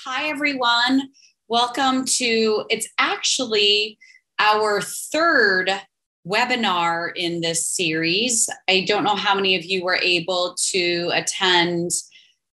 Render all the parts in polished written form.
Hi, everyone. Welcome to, it's actually our third webinar in this series. I don't know how many of you were able to attend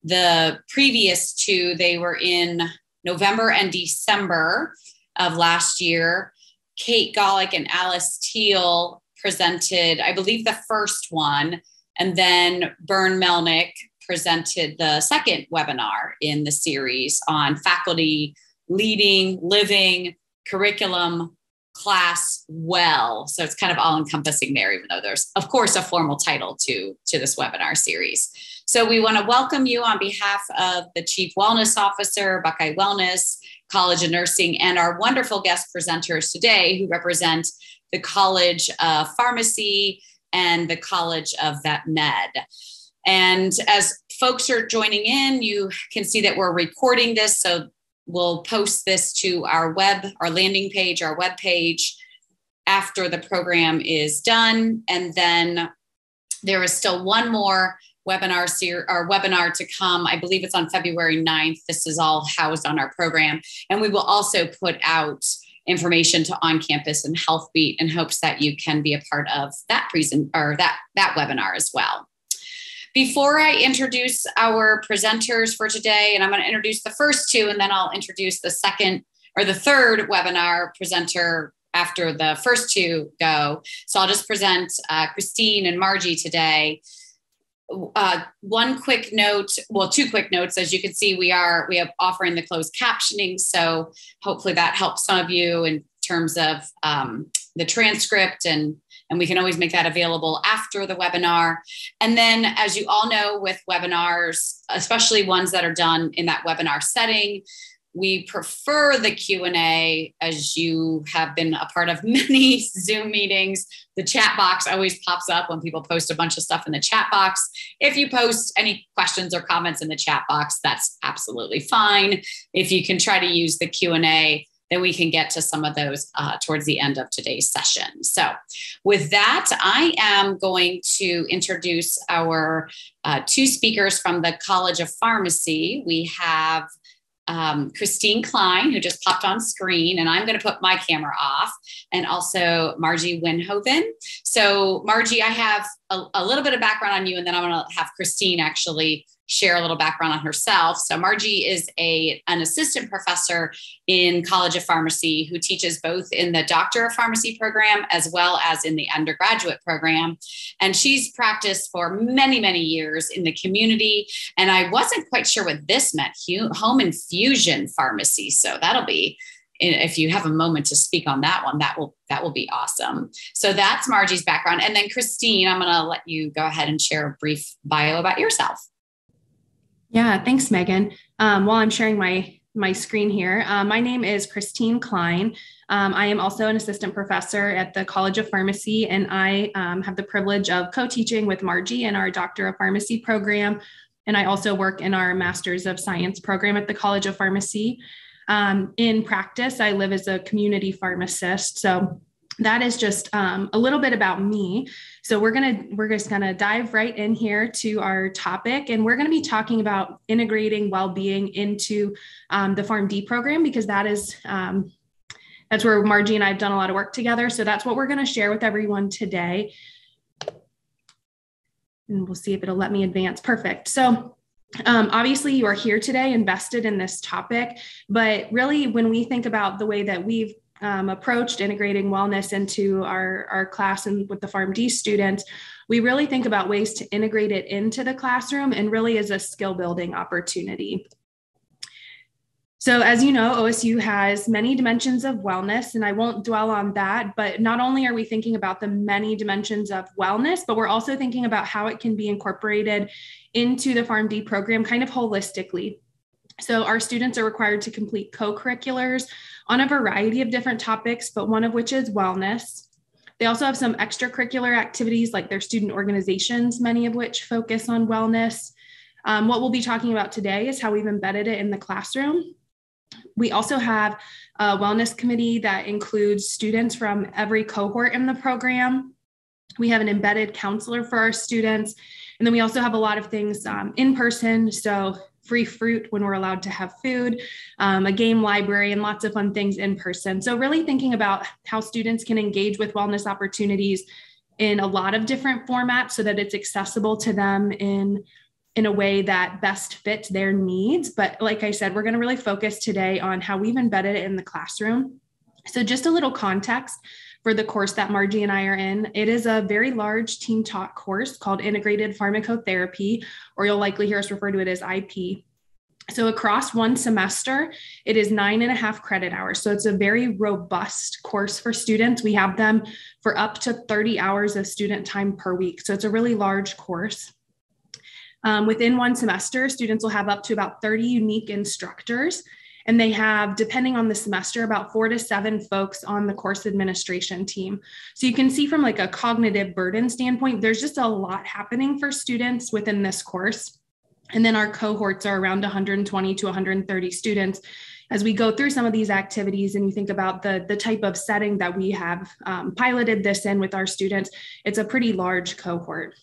the previous two. They were in November and December of last year. Kate Golick and Alice Teal presented, I believe, the first one, and then Bern Melnick presented the second webinar in the series on faculty leading, living, curriculum, class well. So it's kind of all encompassing there, even though there's, of course, a formal title to this webinar series. So we want to welcome you on behalf of the Chief Wellness Officer, Buckeye Wellness, College of Nursing, and our wonderful guest presenters today who represent the College of Pharmacy and the College of Vet Med. And as folks are joining in, you can see that we're recording this. So we'll post this to our landing page, our web page after the program is done. And then there is still one more webinar to come. I believe it's on February 9th. This is all housed on our program. And we will also put out information to On Campus and HealthBeat in hopes that you can be a part of that that webinar as well. Before I introduce our presenters for today, and I'm going to introduce the first two, and then I'll introduce the third webinar presenter after the first two go. So I'll just present Kristine and Marje today. Two quick notes. As you can see, we have offering the closed captioning. So hopefully that helps some of you in terms of the transcript, and we can always make that available after the webinar. And then, as you all know, with webinars, especially ones that are done in that webinar setting, we prefer the Q&A. As you have been a part of many Zoom meetings, the chat box always pops up when people post a bunch of stuff in the chat box. If you post any questions or comments in the chat box, that's absolutely fine. If you can try to use the Q&A, then we can get to some of those towards the end of today's session. So with that, I am going to introduce our two speakers from the College of Pharmacy. We have Kristine Cline, who just popped on screen, and I'm going to put my camera off, and also Marje Winhoven. So Marje, I have a little bit of background on you, and then I'm going to have Kristine actually share a little background on herself. So Marje is an assistant professor in College of Pharmacy who teaches both in the Doctor of Pharmacy program as well as in the undergraduate program. And she's practiced for many, many years in the community. And I wasn't quite sure what this meant, home infusion pharmacy. So that'll be, if you have a moment to speak on that one, that will be awesome. So that's Marje's background. And then Kristine, I'm going to let you go ahead and share a brief bio about yourself. Yeah, thanks, Megan. While I'm sharing my screen here, my name is Kristine Cline. I am also an assistant professor at the College of Pharmacy, and I have the privilege of co-teaching with Marje in our Doctor of Pharmacy program. And I also work in our Master's of Science program at the College of Pharmacy. In practice, I live as a community pharmacist. So that is just a little bit about me. So we're just gonna dive right in here to our topic, and we're gonna be talking about integrating well-being into the PharmD program, because that's where Marje and I have done a lot of work together. So that's what we're gonna share with everyone today. And we'll see if it'll let me advance. Perfect. So obviously you are here today invested in this topic, but really when we think about the way that we've approached integrating wellness into our class and with the PharmD students, we really think about ways to integrate it into the classroom and really as a skill building opportunity. So as you know, OSU has many dimensions of wellness, and I won't dwell on that, but not only are we thinking about the many dimensions of wellness, but we're also thinking about how it can be incorporated into the PharmD program kind of holistically. So our students are required to complete co-curriculars on a variety of different topics, but one of which is wellness. They also have some extracurricular activities like their student organizations, many of which focus on wellness. What we'll be talking about today is how we've embedded it in the classroom. We also have a wellness committee that includes students from every cohort in the program. We have an embedded counselor for our students. And then we also have a lot of things in person. So free fruit when we're allowed to have food, a game library, and lots of fun things in person. So really thinking about how students can engage with wellness opportunities in a lot of different formats so that it's accessible to them in a way that best fits their needs. But like I said, we're going to really focus today on how we've embedded it in the classroom. So just a little context for the course that Marje and I are in. It is a very large team taught course called Integrated Pharmacotherapy, or you'll likely hear us refer to it as IP. So across one semester, it is 9.5 credit hours. So it's a very robust course for students. We have them for up to 30 hours of student time per week. So it's a really large course. Within one semester, students will have up to about 30 unique instructors. And they have, depending on the semester, about 4 to 7 folks on the course administration team. So you can see from like a cognitive burden standpoint, there's just a lot happening for students within this course. And then our cohorts are around 120 to 130 students. As we go through some of these activities and you think about the type of setting that we have piloted this in with our students, it's a pretty large cohort.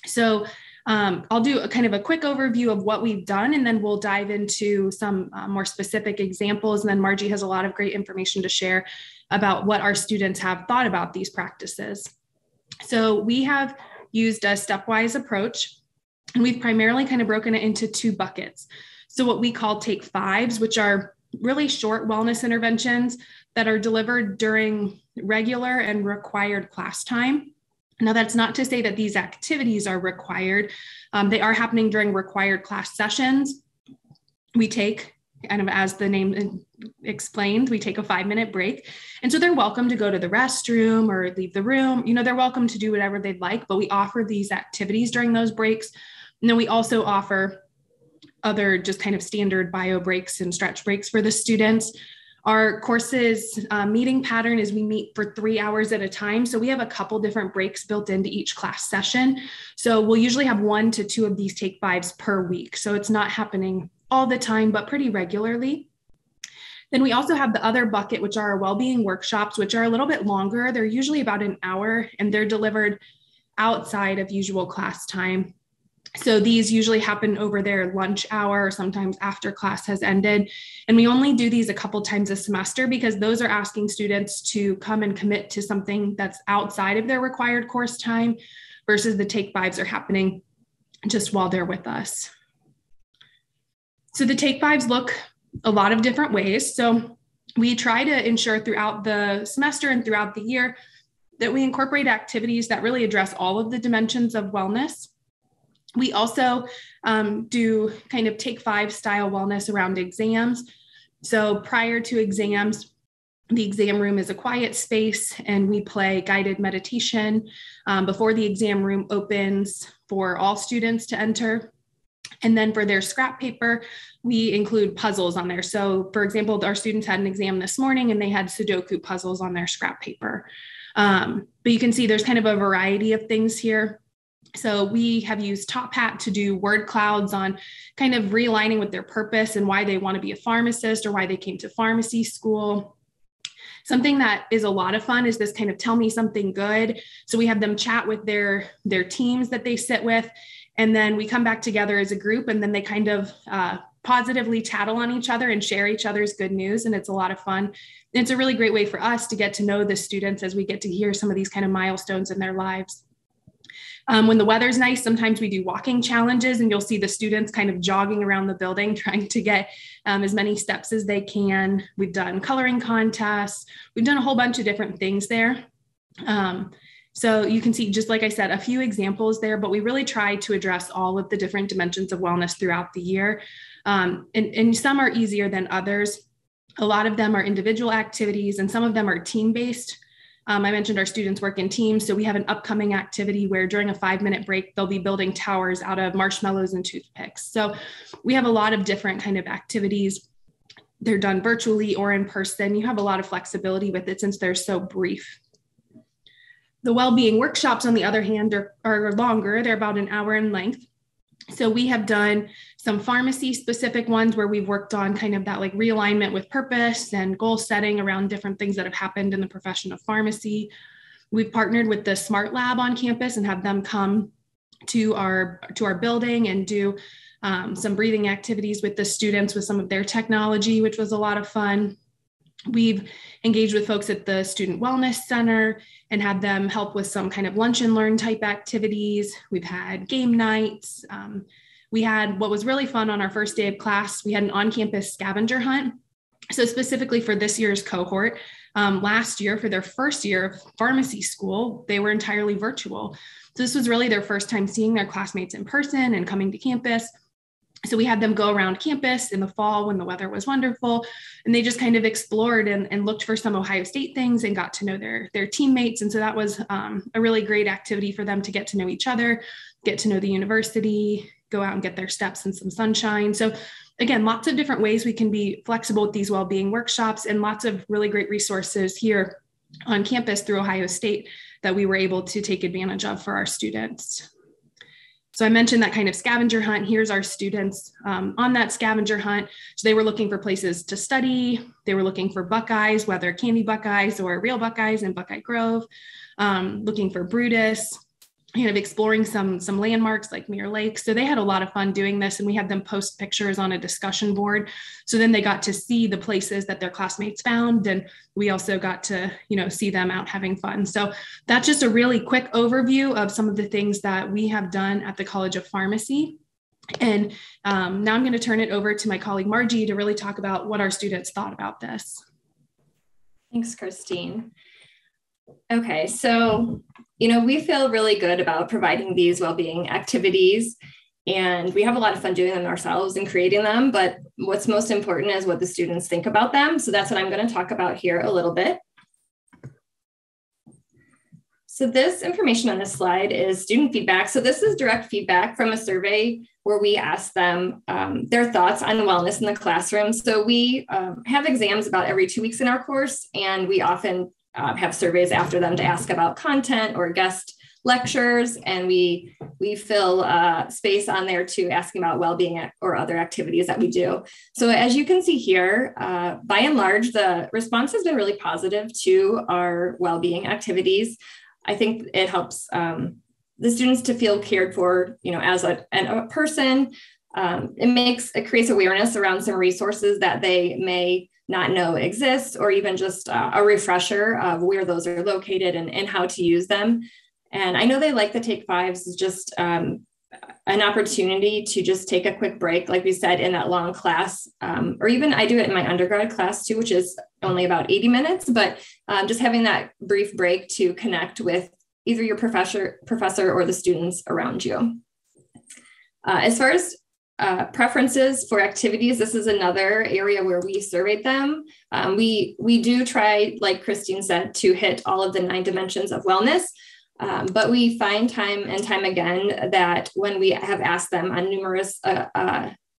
So I'll do a kind of a quick overview of what we've done, and then we'll dive into some more specific examples. And then Marje has a lot of great information to share about what our students have thought about these practices. So we have used a stepwise approach, and we've primarily kind of broken it into 2 buckets. So what we call take fives, which are really short wellness interventions that are delivered during regular and required class time. Now, that's not to say that these activities are required. They are happening during required class sessions. We take, kind of as the name explained, we take a 5-minute break. And so they're welcome to go to the restroom or leave the room. You know, they're welcome to do whatever they'd like, but we offer these activities during those breaks. And then we also offer other just kind of standard bio breaks and stretch breaks for the students. Our course's meeting pattern is we meet for 3 hours at a time. So we have a couple different breaks built into each class session. So we'll usually have 1 to 2 of these take fives per week. So it's not happening all the time, but pretty regularly. Then we also have the other bucket, which are our well-being workshops, which are a little bit longer. They're usually about an hour, and they're delivered outside of usual class time. So these usually happen over their lunch hour or sometimes after class has ended. And we only do these a couple times a semester because those are asking students to come and commit to something that's outside of their required course time versus the take fives are happening just while they're with us. So the take fives look a lot of different ways. So we try to ensure throughout the semester and throughout the year that we incorporate activities that really address all of the dimensions of wellness. We also do kind of take 5 style wellness around exams. So prior to exams, the exam room is a quiet space and we play guided meditation before the exam room opens for all students to enter. And then for their scrap paper, we include puzzles on there. So for example, our students had an exam this morning and they had Sudoku puzzles on their scrap paper. But you can see there's kind of a variety of things here. So we have used Top Hat to do word clouds on kind of realigning with their purpose and why they want to be a pharmacist or why they came to pharmacy school. Something that is a lot of fun is this kind of tell me something good. So we have them chat with their teams that they sit with, and then we come back together as a group, and then they kind of positively tattle on each other and share each other's good news. And it's a lot of fun. And it's a really great way for us to get to know the students as we get to hear some of these kind of milestones in their lives. When the weather's nice, sometimes we do walking challenges, and you'll see the students kind of jogging around the building, trying to get as many steps as they can. We've done coloring contests. We've done a whole bunch of different things there. So you can see, just like I said, a few examples there, but we really try to address all of the different dimensions of wellness throughout the year. And some are easier than others. A lot of them are individual activities, and some of them are team-based. I mentioned our students work in teams. So we have an upcoming activity where during a 5-minute break, they'll be building towers out of marshmallows and toothpicks. So we have a lot of different kind of activities. They're done virtually or in person. You have a lot of flexibility with it since they're so brief. The well-being workshops, on the other hand, are longer. They're about an hour in length. So we have done some pharmacy specific ones where we've worked on kind of that like realignment with purpose and goal setting around different things that have happened in the profession of pharmacy. We've partnered with the Smart Lab on campus and have them come to our building and do some breathing activities with the students with some of their technology, which was a lot of fun. We've engaged with folks at the Student Wellness Center and had them help with some kind of lunch and learn type activities. We've had game nights. We had what was really fun on our first day of class. We had an on-campus scavenger hunt. So specifically for this year's cohort, last year for their first year of pharmacy school, they were entirely virtual. So this was really their first time seeing their classmates in person and coming to campus. So we had them go around campus in the fall when the weather was wonderful, and they just kind of explored and looked for some Ohio State things and got to know their teammates. And so that was a really great activity for them to get to know each other, get to know the university, go out and get their steps in some sunshine. So again, lots of different ways we can be flexible with these well-being workshops, and lots of really great resources here on campus through Ohio State that we were able to take advantage of for our students. So I mentioned that kind of scavenger hunt. Here's our students on that scavenger hunt. So they were looking for places to study. They were looking for Buckeyes, whether candy Buckeyes or real Buckeyes in Buckeye Grove, looking for Brutus, kind of exploring some landmarks like Mirror Lake. So they had a lot of fun doing this, and we had them post pictures on a discussion board. So then they got to see the places that their classmates found, and we also got to, see them out having fun. So that's just a really quick overview of some of the things that we have done at the College of Pharmacy. And now I'm going to turn it over to my colleague Marje to really talk about what our students thought about this. Thanks, Kristine. Okay, so we feel really good about providing these well-being activities, and we have a lot of fun doing them ourselves and creating them, but what's most important is what the students think about them. So that's what I'm going to talk about here a little bit. So this information on this slide is student feedback. So this is direct feedback from a survey where we asked them their thoughts on wellness in the classroom. So we have exams about every 2 weeks in our course, and we often have surveys after them to ask about content or guest lectures, and we fill space on there to asking about well-being or other activities that we do. So as you can see here, by and large, the response has been really positive to our well-being activities. I think it helps the students to feel cared for, as a person. It creates awareness around some resources that they may not know exist, or even just a refresher of where those are located and how to use them. And I know they like the Take Fives is just an opportunity to just take a quick break, like we said, in that long class, or even I do it in my undergrad class too, which is only about 80 minutes, but just having that brief break to connect with either your professor or the students around you. As far as preferences for activities, this is another area where we surveyed them. We do try, like Kristine said, to hit all of the 9 dimensions of wellness, but we find time and time again that when we have asked them on numerous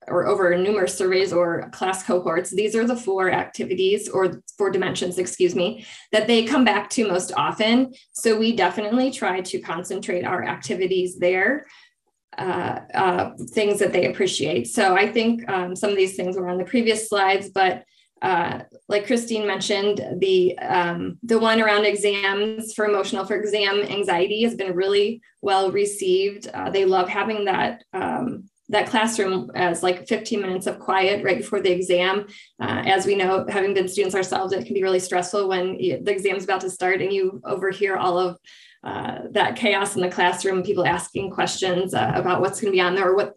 or over numerous surveys or class cohorts, these are the 4 activities or 4 dimensions, that they come back to most often. So we definitely try to concentrate our activities there. Things that they appreciate. So I think some of these things were on the previous slides, but like Kristine mentioned, the one around exams for exam anxiety has been really well received. They love having that classroom as like 15 minutes of quiet right before the exam. As we know, having been students ourselves, it can be really stressful when the exam's about to start and you overhear all of that chaos in the classroom, people asking questions about what's going to be on there or what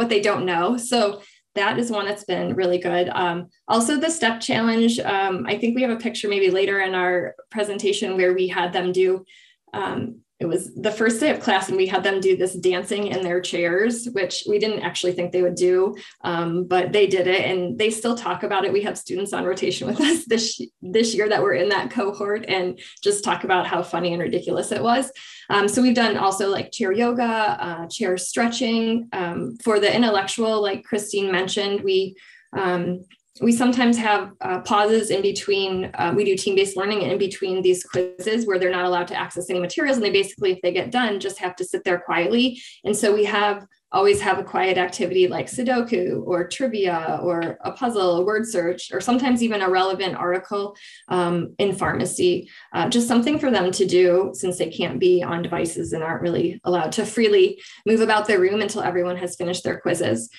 they don't know. So that is one that's been really good. Also the step challenge. I think we have a picture maybe later in our presentation where we had them do, it was the first day of class and we had them do this dancing in their chairs, which we didn't actually think they would do, but they did it and they still talk about it. We have students on rotation with us this year that were in that cohort and just talk about how funny and ridiculous it was. So we've done also like chair yoga, chair stretching. For the intellectual, like Kristine mentioned, we sometimes have pauses in between. We do team-based learning in between these quizzes where they're not allowed to access any materials. And they basically, if they get done, just have to sit there quietly. And so we have always have a quiet activity like Sudoku or trivia or a puzzle, a word search, or sometimes even a relevant article in pharmacy, just something for them to do since they can't be on devices and aren't really allowed to freely move about their room until everyone has finished their quizzes.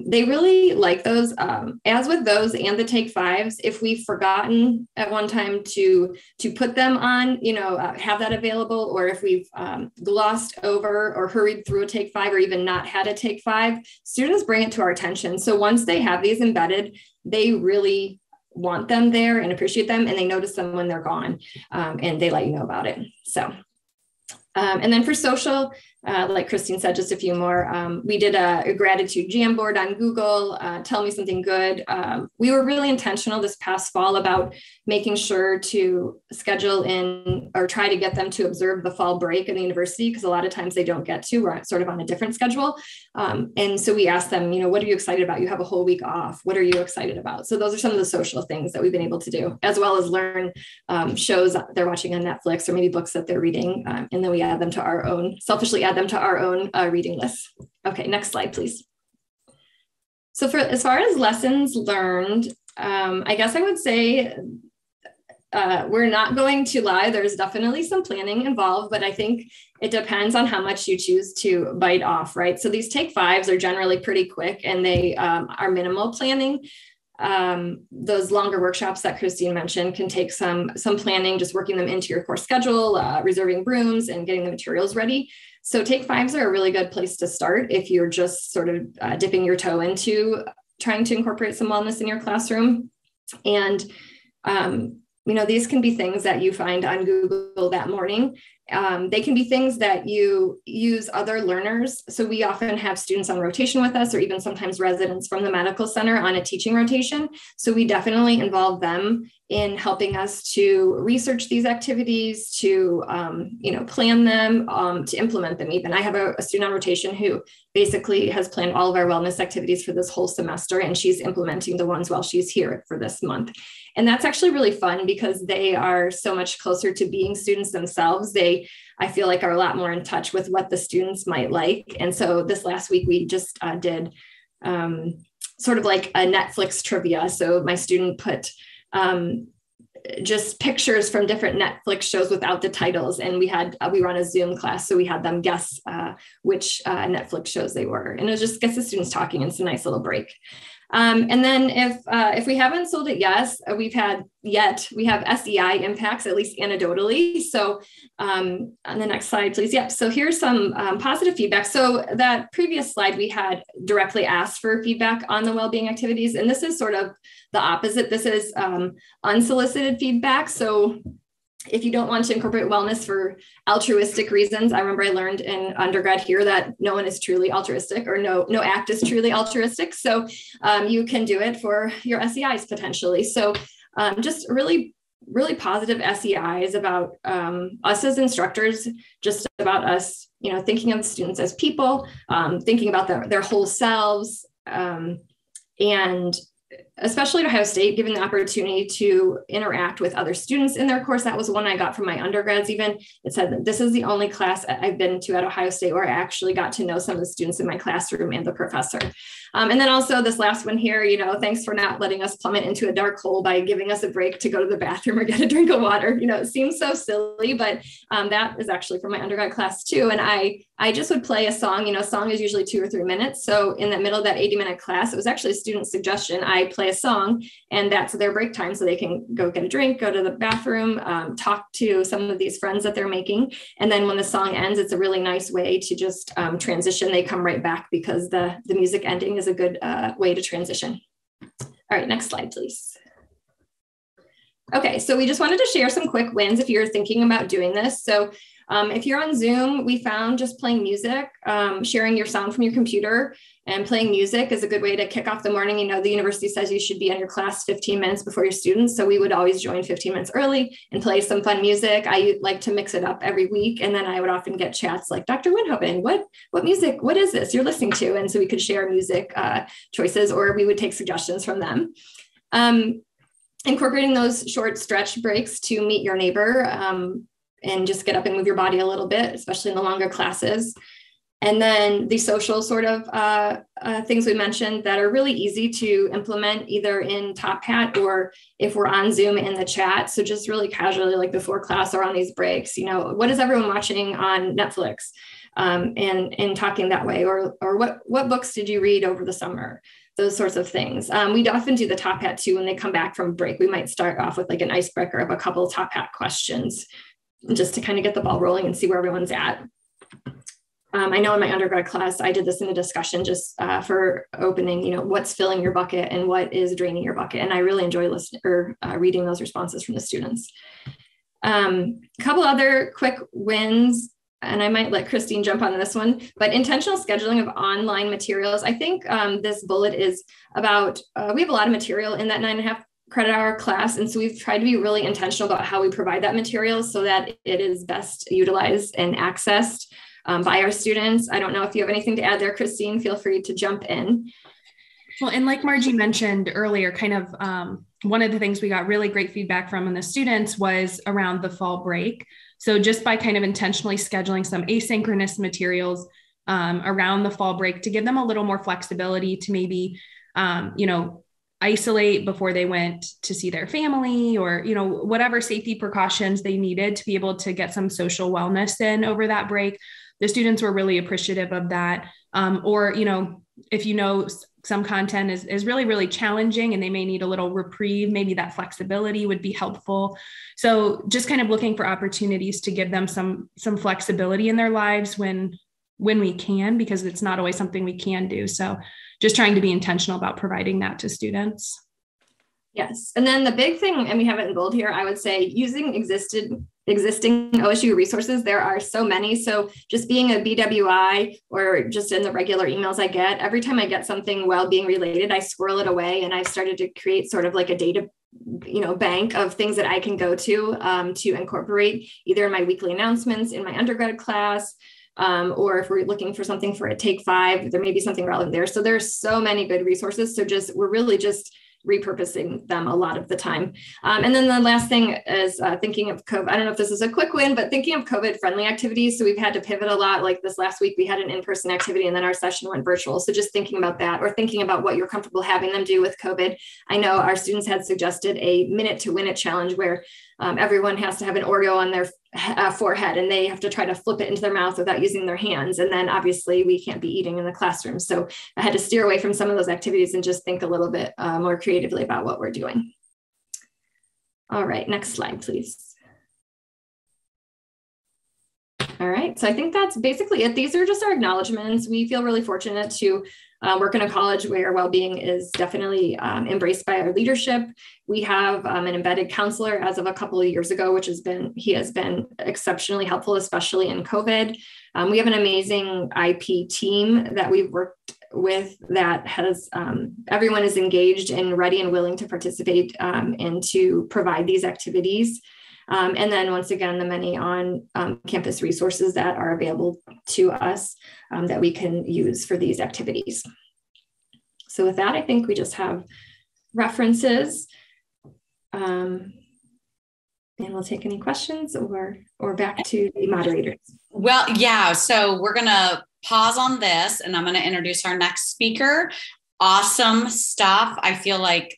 They really like those. As with those and the Take Fives, if we've forgotten at one time to put them on, have that available, or if we've glossed over or hurried through a Take Five or even not had a Take Five, students bring it to our attention. So once they have these embedded, they really want them there and appreciate them, and they notice them when they're gone, and they let you know about it. So, and then for social, like Kristine said, just a few more. We did a gratitude Jamboard on Google, Tell Me Something Good. We were really intentional this past fall about making sure to schedule in or try to get them to observe the fall break in the university, because a lot of times they don't get to. We're sort of on a different schedule. And so we asked them, what are you excited about? You have a whole week off. What are you excited about? So those are some of the social things that we've been able to do, as well as learn shows they're watching on Netflix or maybe books that they're reading. And then we add them to our own, selfishly add them to our own reading list. Okay, next slide, please. So as far as lessons learned, I guess I would say we're not going to lie. There's definitely some planning involved, but I think it depends on how much you choose to bite off, right? So these Take Fives are generally pretty quick and they are minimal planning. Those longer workshops that Kristine mentioned can take some planning, just working them into your course schedule, reserving rooms and getting the materials ready. So Take Fives are a really good place to start if you're just sort of dipping your toe into trying to incorporate some wellness in your classroom. And, these can be things that you find on Google that morning. They can be things that you use other learners. So we often have students on rotation with us, or even sometimes residents from the medical center on a teaching rotation. So we definitely involve them in helping us to research these activities, to plan them, to implement them even. I have a student on rotation who basically has planned all of our wellness activities for this whole semester, and she's implementing the ones while she's here for this month. And that's actually really fun because they are so much closer to being students themselves. I feel like are a lot more in touch with what the students might like. And so this last week, we just did sort of like a Netflix trivia. So my student put just pictures from different Netflix shows without the titles. And we were on a Zoom class, so we had them guess which Netflix shows they were. And it just gets the students talking, and it's a nice little break. And then if we haven't sold it we have SEI impacts, at least anecdotally. So on the next slide, please. Yeah. So here's some positive feedback. So that previous slide, we had directly asked for feedback on the well-being activities. And this is sort of the opposite. This is unsolicited feedback. So if you don't want to incorporate wellness for altruistic reasons, I remember I learned in undergrad here that no one is truly altruistic, or no act is truly altruistic. So you can do it for your SEIs potentially. So just really, really positive SEIs about us as instructors, just about us, thinking of the students as people, thinking about their whole selves, and especially at Ohio State, given the opportunity to interact with other students in their course. That was one I got from my undergrads even. It said that this is the only class I've been to at Ohio State where I actually got to know some of the students in my classroom and the professor. And then also this last one here, thanks for not letting us plummet into a dark hole by giving us a break to go to the bathroom or get a drink of water. It seems so silly, but that is actually from my undergrad class too. And I just would play a song. A song is usually 2 or 3 minutes. So in the middle of that 80-minute class, it was actually a student suggestion. I play a song, and that's their break time. So they can go get a drink, go to the bathroom, talk to some of these friends that they're making. And then when the song ends, it's a really nice way to just transition. They come right back because the music ending is a good way to transition. All right, next slide, please. Okay, so we just wanted to share some quick wins if you're thinking about doing this. So if you're on Zoom, we found just playing music, sharing your sound from your computer and playing music is a good way to kick off the morning. The university says you should be in your class 15 minutes before your students. So we would always join 15 minutes early and play some fun music. I like to mix it up every week. And then I would often get chats like, Dr. Winhoven, what music, what is this you're listening to? And so we could share music choices, or we would take suggestions from them. Incorporating those short stretch breaks to meet your neighbor, and just get up and move your body a little bit, especially in the longer classes. And then the social sort of things we mentioned that are really easy to implement either in Top Hat or if we're on Zoom in the chat. So just really casually, like before class or on these breaks, what is everyone watching on Netflix? And talking that way, or what books did you read over the summer? Those sorts of things. We'd often do the Top Hat too when they come back from break. We might start off with like an icebreaker of a couple of Top Hat questions just to kind of get the ball rolling and see where everyone's at. I know in my undergrad class, I did this in a discussion just for opening, what's filling your bucket and what is draining your bucket. And I really enjoy listening or reading those responses from the students. A couple other quick wins, and I might let Kristine jump on this one, but intentional scheduling of online materials. I think this bullet is about, we have a lot of material in that 9.5 credit hour class. And so we've tried to be really intentional about how we provide that material so that it is best utilized and accessed by our students. I don't know if you have anything to add there, Kristine, feel free to jump in. Well, and like Margie mentioned earlier, kind of one of the things we got really great feedback from the students was around the fall break. So just by kind of intentionally scheduling some asynchronous materials around the fall break to give them a little more flexibility to maybe, isolate before they went to see their family or, whatever safety precautions they needed to be able to get some social wellness in over that break. The students were really appreciative of that. If some content is really, really challenging and they may need a little reprieve, maybe that flexibility would be helpful. So just kind of looking for opportunities to give them some flexibility in their lives when we can, because it's not always something we can do. So just trying to be intentional about providing that to students. Yes. And then the big thing, and we have it in bold here, I would say using existing OSU resources. There are so many. So just being a BWI or just in the regular emails I get, every time I get something well-being related, I squirrel it away. And I've started to create sort of like a data bank of things that I can go to incorporate either in my weekly announcements in my undergrad class, or if we're looking for something for a Take 5, there may be something relevant there. So there's so many good resources. So we're really just repurposing them a lot of the time. And then the last thing is thinking of COVID. I don't know if this is a quick win, but thinking of COVID friendly activities. So we've had to pivot a lot. Like this last week, we had an in-person activity and then our session went virtual. So just thinking about that or thinking about what you're comfortable having them do with COVID. I know our students had suggested a minute to win it challenge where everyone has to have an Oreo on their forehead and they have to try to flip it into their mouth without using their hands. And then obviously we can't be eating in the classroom. So I had to steer away from some of those activities and just think a little bit more creatively about what we're doing. All right, next slide, please. All right, so I think that's basically it. These are just our acknowledgements. We feel really fortunate to work in a college where well-being is definitely embraced by our leadership. We have an embedded counselor as of a couple of years ago, he has been exceptionally helpful, especially in COVID. We have an amazing IP team that we've worked with that has, everyone is engaged and ready and willing to participate and to provide these activities. And then once again, the many on campus resources that are available to us that we can use for these activities. So with that, I think we just have references and we'll take any questions or back to the moderators. Well, yeah, so we're going to pause on this and I'm going to introduce our next speaker. Awesome stuff. I feel like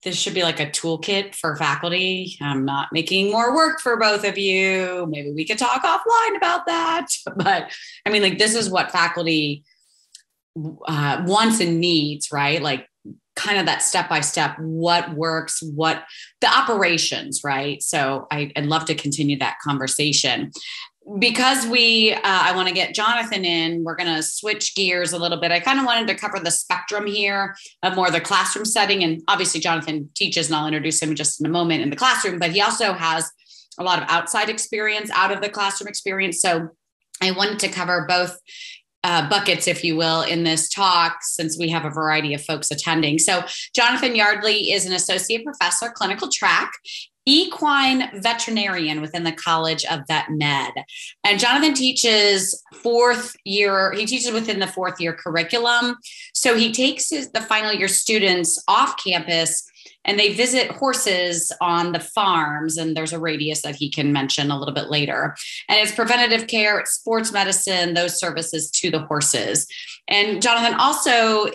this should be like a toolkit for faculty. I'm not making more work for both of you. Maybe we could talk offline about that. But I mean, like, this is what faculty wants and needs, right? Like kind of that step-by-step, what works, what the operations, right? So I'd love to continue that conversation. Because I want to get Jonathan in, we're going to switch gears a little bit. I kind of wanted to cover the spectrum here of more the classroom setting. And obviously Jonathan teaches, and I'll introduce him just in a moment in the classroom, but he also has a lot of outside experience out of the classroom experience. So I wanted to cover both buckets, if you will, in this talk, since we have a variety of folks attending. So Jonathan Yardley is an associate professor, clinical track, equine veterinarian within the College of Vet Med. And Jonathan teaches within the 4th year curriculum. So he takes the final year students off campus and they visit horses on the farms. And there's a radius that he can mention a little bit later. And it's preventative care, it's sports medicine, those services to the horses. And Jonathan also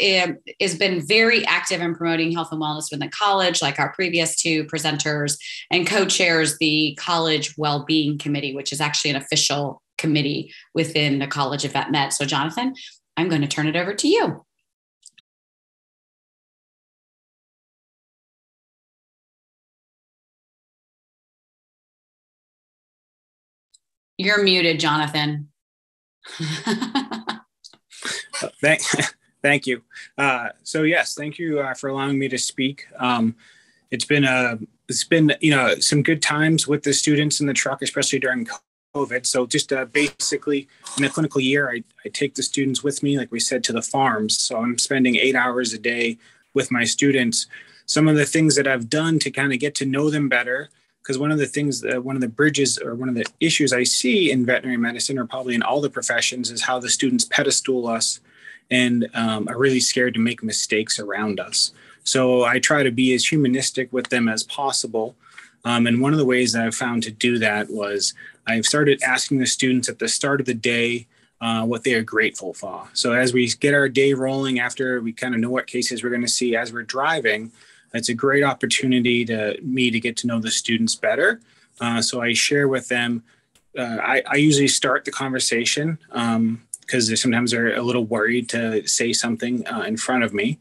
has been very active in promoting health and wellness within the college, like our previous two presenters, and co-chairs the College Wellbeing Committee, which is actually an official committee within the College of Vet Med. So Jonathan, I'm going to turn it over to you. You're muted, Jonathan. Thank you. So yes, thank you for allowing me to speak. It's been some good times with the students in the truck, especially during COVID. So just basically in a clinical year, I take the students with me, like we said, to the farms. So I'm spending 8 hours a day with my students. Some of the things that I've done to kind of get to know them better, because one of the things, one of the bridges or one of the issues I see in veterinary medicine, or probably in all the professions, is how the students pedestal us and are really scared to make mistakes around us. So I try to be as humanistic with them as possible. And one of the ways that I've found to do that was I've started asking the students at the start of the day what they are grateful for. So as we get our day rolling, after we kind of know what cases we're going to see as we're driving, it's a great opportunity to get to know the students better. So I share with them, I usually start the conversation because sometimes they're a little worried to say something in front of me.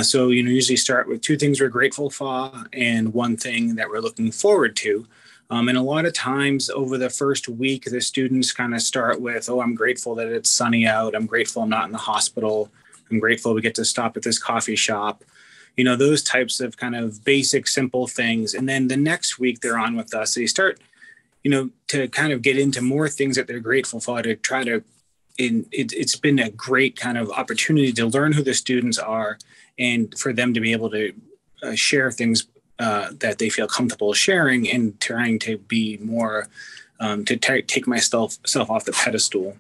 So, usually start with two things we're grateful for and one thing that we're looking forward to. And a lot of times over the first week, the students kind of start with, oh, I'm grateful that it's sunny out. I'm grateful I'm not in the hospital. I'm grateful we get to stop at this coffee shop. Those types of kind of basic, simple things. And then the next week they're on with us. They start, to kind of get into more things that they're grateful for, to try to, it's been a great kind of opportunity to learn who the students are and for them to be able to share things that they feel comfortable sharing, and trying to be more, to take myself off the pedestal,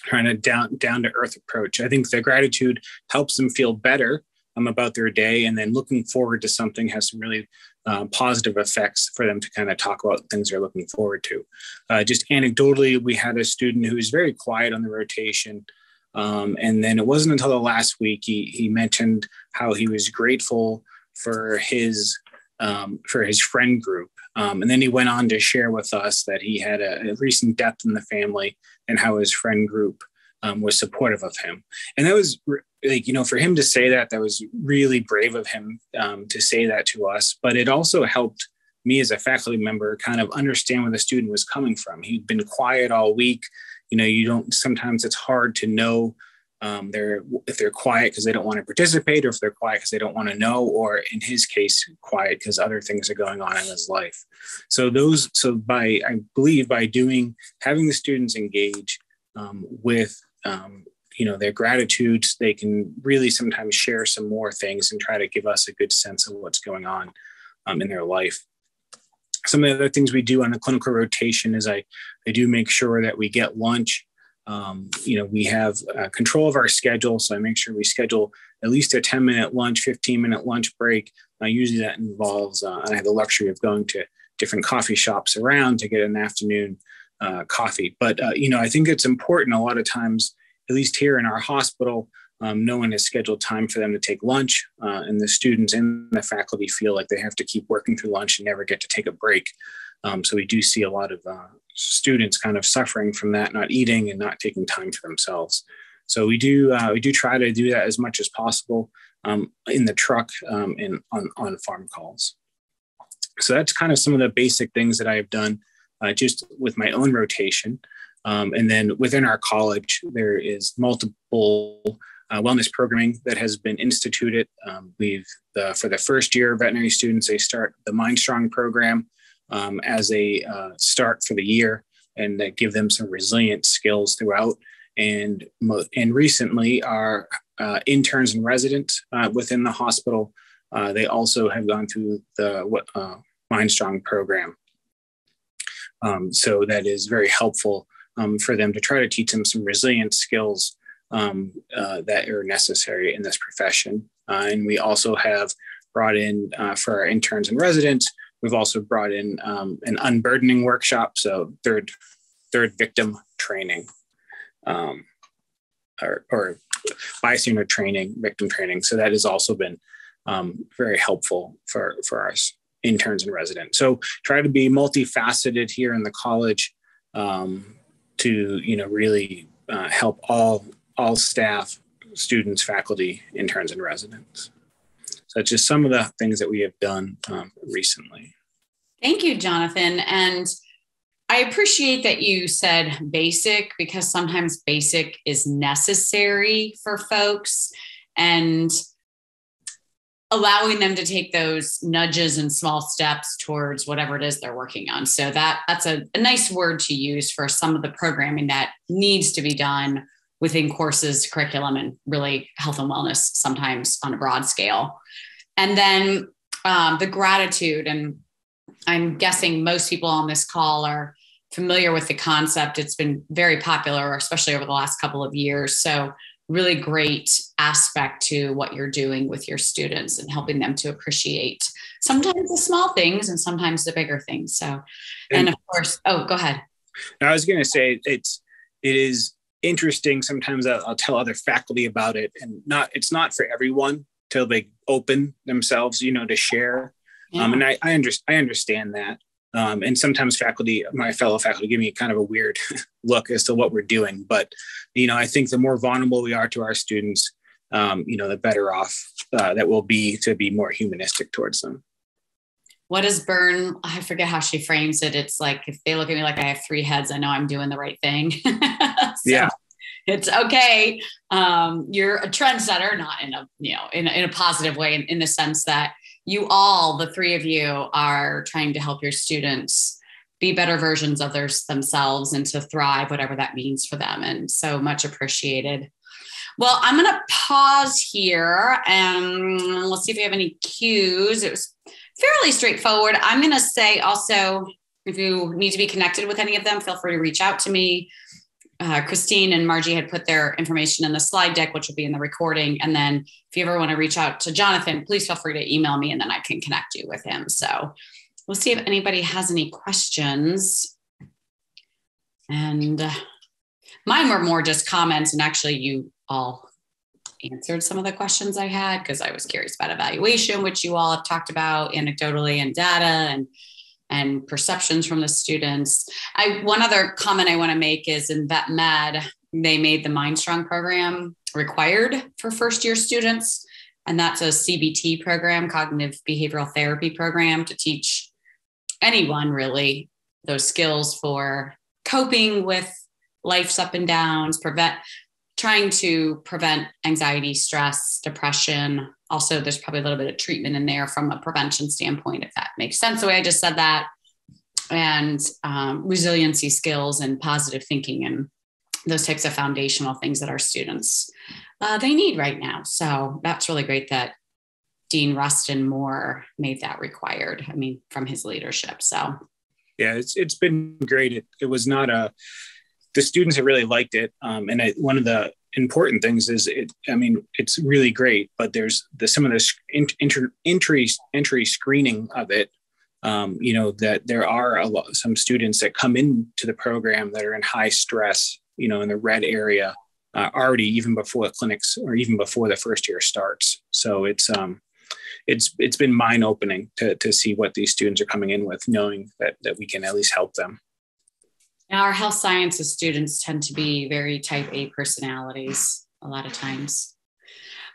trying to down to earth approach. I think the gratitude helps them feel better about their day, and then looking forward to something has some really positive effects for them to kind of talk about things they're looking forward to. Just anecdotally, we had a student who was very quiet on the rotation. And then it wasn't until the last week he mentioned how he was grateful for his friend group. And then he went on to share with us that he had a recent death in the family and how his friend group was supportive of him. And that was for him to say that was really brave of him to say that to us. But it also helped me as a faculty member kind of understand where the student was coming from. He'd been quiet all week. Sometimes it's hard to know if they're quiet because they don't want to participate, or if they're quiet because they don't want to know, or in his case, quiet because other things are going on in his life. So I believe by having the students engage with their gratitudes, they can really sometimes share some more things and try to give us a good sense of what's going on in their life. Some of the other things we do on the clinical rotation is I do make sure that we get lunch. We have control of our schedule. So I make sure we schedule at least a 10-minute lunch, 15-minute lunch break. Usually that involves, I have the luxury of going to different coffee shops around to get an afternoon coffee. But, I think it's important a lot of times, at least here in our hospital, no one has scheduled time for them to take lunch, and the students and the faculty feel like they have to keep working through lunch and never get to take a break. So we do see a lot of students kind of suffering from that, not eating and not taking time for themselves. So we do try to do that as much as possible in the truck and on farm calls. So that's kind of some of the basic things that I have done just with my own rotation. And then within our college, there is multiple wellness programming that has been instituted. For the first year veterinary students, they start the Mind Strong program as a start for the year, and that give them some resilient skills throughout. And recently, our interns and residents within the hospital, they also have gone through the Mind Strong program. So that is very helpful for them to try to teach them some resilient skills that are necessary in this profession. And we also have brought in for our interns and residents. We've also brought in an unburdening workshop, so third victim training, or bystander training, victim training. So that has also been very helpful for our interns and residents. So try to be multifaceted here in the college to really help all staff, students, faculty, interns, and residents. So it's just some of the things that we have done recently. Thank you, Jonathan. And I appreciate that you said basic, because sometimes basic is necessary for folks, and allowing them to take those nudges and small steps towards whatever it is they're working on. So that's a nice word to use for some of the programming that needs to be done within courses, curriculum, and really health and wellness, sometimes on a broad scale. And then the gratitude, and I'm guessing most people on this call are familiar with the concept. It's been very popular, especially over the last couple of years. So really great aspect to what you're doing with your students and helping them to appreciate sometimes the small things and sometimes the bigger things. So, and of course, go ahead. I was going to say it is interesting. Sometimes I'll tell other faculty about it, and it's not for everyone till they open themselves, to share. Yeah. And I understand that. And sometimes my fellow faculty give me kind of a weird look as to what we're doing. But, I think the more vulnerable we are to our students, the better off that we'll be to be more humanistic towards them. What does Byrne, I forget how she frames it. It's like, if they look at me like I have 3 heads, I know I'm doing the right thing. Yeah. It's okay. You're a trendsetter, not in a positive way, in the sense that you all, the 3 of you, are trying to help your students be better versions of themselves and to thrive, whatever that means for them. And so much appreciated. Well, I'm going to pause here and let's see if we have any cues. It was fairly straightforward. I'm going to say also, if you need to be connected with any of them, feel free to reach out to me. Kristine and Marje had put their information in the slide deck, which will be in the recording. And then if you ever want to reach out to Jonathan, please feel free to email me and then I can connect you with him. So we'll see if anybody has any questions. And mine were more just comments, and actually you all answered some of the questions I had because I was curious about evaluation, which you all have talked about anecdotally, and data and perceptions from the students. One other comment I want to make is in Vet Med, they made the MindStrong program required for first-year students. And that's a CBT program, cognitive behavioral therapy program, to teach anyone really those skills for coping with life's up and downs, trying to prevent anxiety, stress, depression. Also, there's probably a little bit of treatment in there from a prevention standpoint, if that makes sense, the way I just said that, and resiliency skills and positive thinking and those types of foundational things that our students, they need right now. So that's really great that Dean Rustin Moore made that required, from his leadership. So yeah, it's been great. It was not the students have really liked it. And one of the important things is it's really great, but there's some of the entry screening of it, that there are some students that come into the program that are in high stress, in the red area already, even before the clinics or even before the first year starts. So it's been mind opening to see what these students are coming in with, knowing that we can at least help them. Our health sciences students tend to be very type A personalities a lot of times.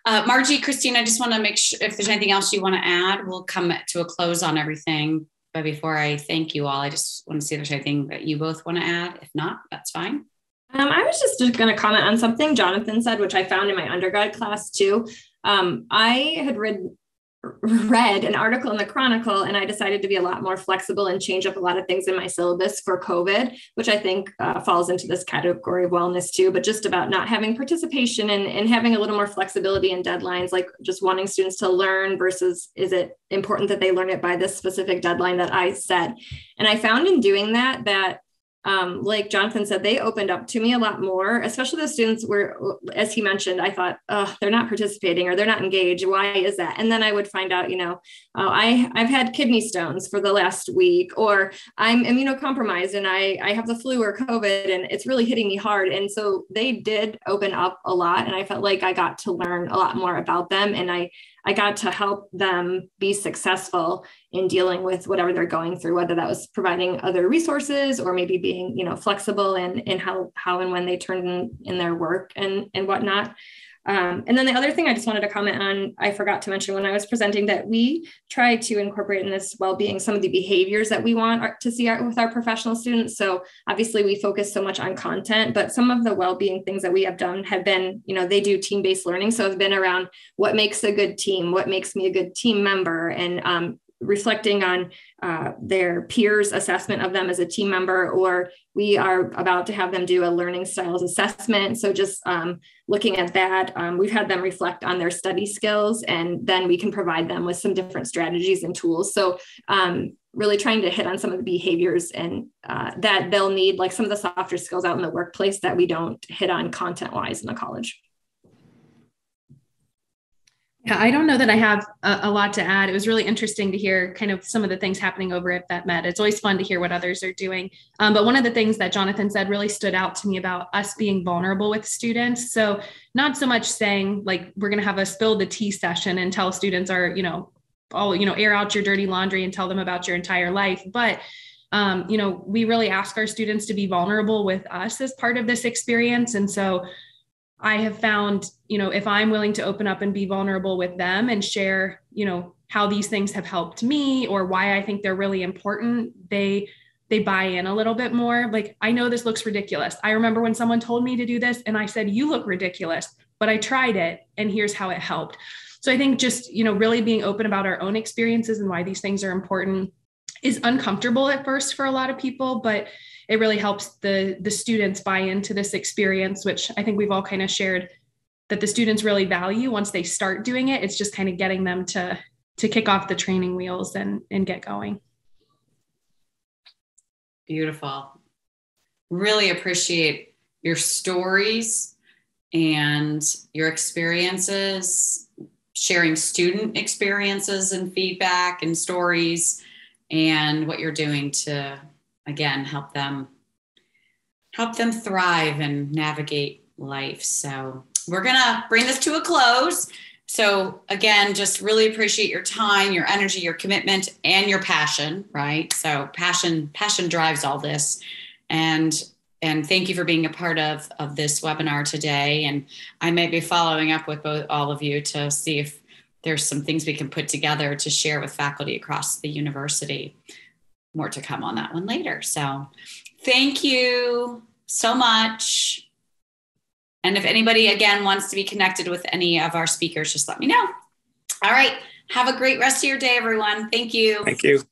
Marje, Kristine, I just want to make sure if there's anything else you want to add, we'll come to a close on everything. But before I thank you all, I just want to see if there's anything that you both want to add. If not, that's fine. I was just going to comment on something Jonathan said, which I found in my undergrad class too. I had read an article in the Chronicle, and I decided to be a lot more flexible and change up a lot of things in my syllabus for COVID, which I think falls into this category of wellness too, but just about not having participation and having a little more flexibility in deadlines, like just wanting students to learn versus is it important that they learn it by this specific deadline that I set. And I found in doing that like Jonathan said, they opened up to me a lot more, especially the students where, as he mentioned, I thought, oh, they're not participating or they're not engaged. Why is that? And then I would find out, I've had kidney stones for the last week, or I'm immunocompromised and I have the flu or COVID and it's really hitting me hard. And so they did open up a lot. And I felt like I got to learn a lot more about them. And I got to help them be successful in dealing with whatever they're going through, whether that was providing other resources or maybe being, flexible in how and when they turn in their work and whatnot. And then the other thing I just wanted to comment on, I forgot to mention when I was presenting, that we try to incorporate in this well-being some of the behaviors that we want to see with our professional students. So obviously we focus so much on content, but some of the well-being things that we have done have been, they do team-based learning. So it's been around what makes a good team, what makes me a good team member, and reflecting on their peers' assessment of them as a team member, or we are about to have them do a learning styles assessment. So just looking at that, we've had them reflect on their study skills, and then we can provide them with some different strategies and tools. So really trying to hit on some of the behaviors and that they'll need, like some of the softer skills out in the workplace that we don't hit on content-wise in the college. Yeah, I don't know that I have a lot to add. It was really interesting to hear kind of some of the things happening over at VetMed. It's always fun to hear what others are doing. But one of the things that Jonathan said really stood out to me about us being vulnerable with students. So not so much saying like, we're going to have a spill the tea session and tell students air out your dirty laundry and tell them about your entire life. But we really ask our students to be vulnerable with us as part of this experience. And so I have found, if I'm willing to open up and be vulnerable with them and share, how these things have helped me or why I think they're really important, they buy in a little bit more. Like, I know this looks ridiculous. I remember when someone told me to do this and I said, you look ridiculous, but I tried it and here's how it helped. So I think just, really being open about our own experiences and why these things are important is uncomfortable at first for a lot of people, but it really helps the students buy into this experience, which I think we've all kind of shared that the students really value once they start doing it. It's just kind of getting them to kick off the training wheels and get going. Beautiful. Really appreciate your stories and your experiences, sharing student experiences and feedback and stories, and what you're doing to, again, help them thrive and navigate life. So we're going to bring this to a close. So again, just really appreciate your time, your energy, your commitment, and your passion, right? So passion drives all this. And thank you for being a part of this webinar today. And I may be following up with all of you to see if there's some things we can put together to share with faculty across the university. More to come on that one later. So thank you so much. And if anybody, again, wants to be connected with any of our speakers, just let me know. All right. Have a great rest of your day, everyone. Thank you. Thank you.